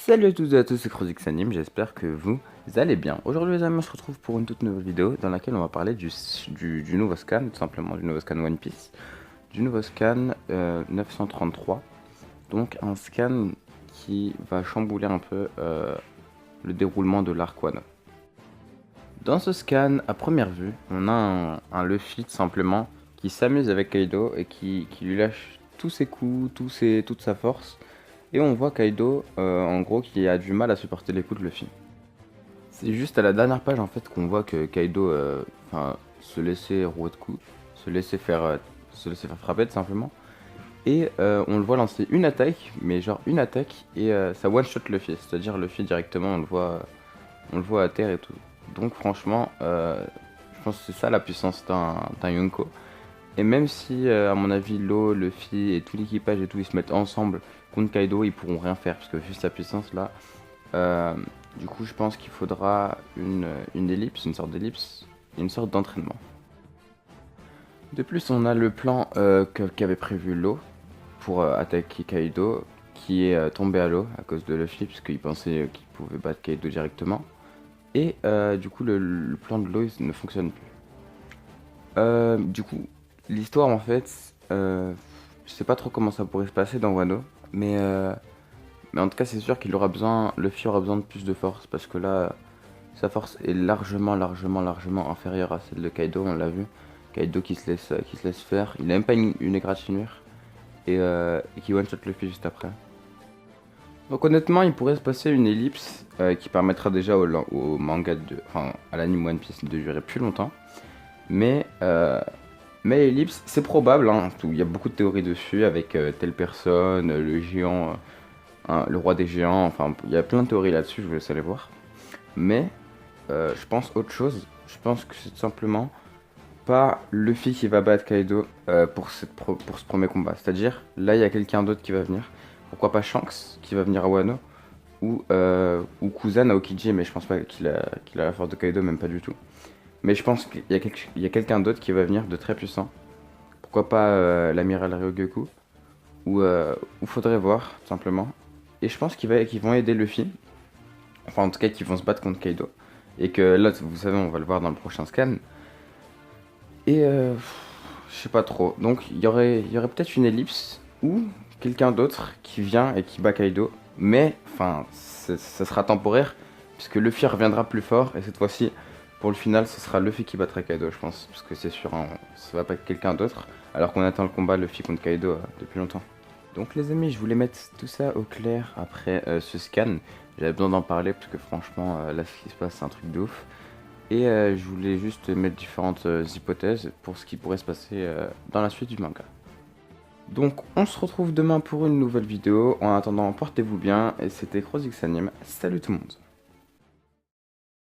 Salut à toutes et à tous, c'est Crozix Anime, j'espère que vous allez bien. Aujourd'hui les amis, on se retrouve pour une toute nouvelle vidéo dans laquelle on va parler du nouveau scan, tout simplement du nouveau scan One Piece, du nouveau scan 933. Donc un scan qui va chambouler un peu le déroulement de l'arc Wano. Dans ce scan, à première vue, on a un Luffy tout simplement qui s'amuse avec Kaido et qui lui lâche tous ses coups, toute sa force. Et on voit Kaido, en gros, qui a du mal à supporter les coups de Luffy. C'est juste à la dernière page, en fait, qu'on voit que Kaido, se laissait rouer de coups, se laisser faire frapper, tout simplement. Et on le voit lancer une attaque, mais genre une attaque, et ça one-shot Luffy. C'est-à-dire Luffy directement, on le voit à terre et tout. Donc franchement, je pense que c'est ça la puissance d'un Yonko. Et même si, à mon avis, Law, Luffy et tout l'équipage et tout, ils se mettent ensemble contre Kaido, ils pourront rien faire, parce que vu sa puissance là, du coup, je pense qu'il faudra une ellipse, une sorte d'ellipse, une sorte d'entraînement. De plus, on a le plan qu'avait prévu Law pour attaquer Kaido, qui est tombé à l'eau à cause de Luffy, parce qu'il pensait qu'il pouvait battre Kaido directement. Et du coup, le plan de Law ne fonctionne plus. Du coup, l'histoire en fait, je sais pas trop comment ça pourrait se passer dans Wano, mais en tout cas c'est sûr qu'il aura besoin, Luffy aura besoin de plus de force parce que là, sa force est largement inférieure à celle de Kaido, on l'a vu. Kaido qui se laisse faire, il a même pas une égratignure et qui one-shot Luffy juste après. Donc honnêtement, il pourrait se passer une ellipse qui permettra déjà au manga, enfin à l'anime One Piece de durer plus longtemps. Mais Ellipse, c'est probable, hein. Il y a beaucoup de théories dessus avec telle personne, le géant, hein, le roi des géants, enfin il y a plein de théories là-dessus, je vous laisse aller voir. Mais je pense autre chose, je pense que c'est tout simplement pas Luffy qui va battre Kaido pour ce premier combat. C'est-à-dire, là il y a quelqu'un d'autre qui va venir. Pourquoi pas Shanks qui va venir à Wano ou Kuzan à Aokiji, mais je pense pas qu'il a la force de Kaido, même pas du tout. Mais je pense qu'il y a quelqu'un d'autre qui va venir de très puissant. Pourquoi pas l'amiral Ryogoku ou faudrait voir, tout simplement. Et je pense qu'ils vont aider Luffy. Enfin, en tout cas, qu'ils vont se battre contre Kaido. Et que là, vous savez, on va le voir dans le prochain scan. Et je sais pas trop. Donc, il y aurait peut-être une ellipse ou quelqu'un d'autre qui vient et qui bat Kaido. Mais, enfin, ça sera temporaire. Puisque Luffy reviendra plus fort. Et cette fois-ci, pour le final, ce sera Luffy qui battra Kaido, je pense. Parce que c'est sûr, hein, ça va pas être quelqu'un d'autre. Alors qu'on attend le combat Luffy contre Kaido depuis longtemps. Donc les amis, je voulais mettre tout ça au clair après ce scan. J'avais besoin d'en parler parce que franchement, là ce qui se passe c'est un truc de ouf. Et je voulais juste mettre différentes hypothèses pour ce qui pourrait se passer dans la suite du manga. Donc on se retrouve demain pour une nouvelle vidéo. En attendant, portez-vous bien et c'était Crozix Anime. Salut tout le monde.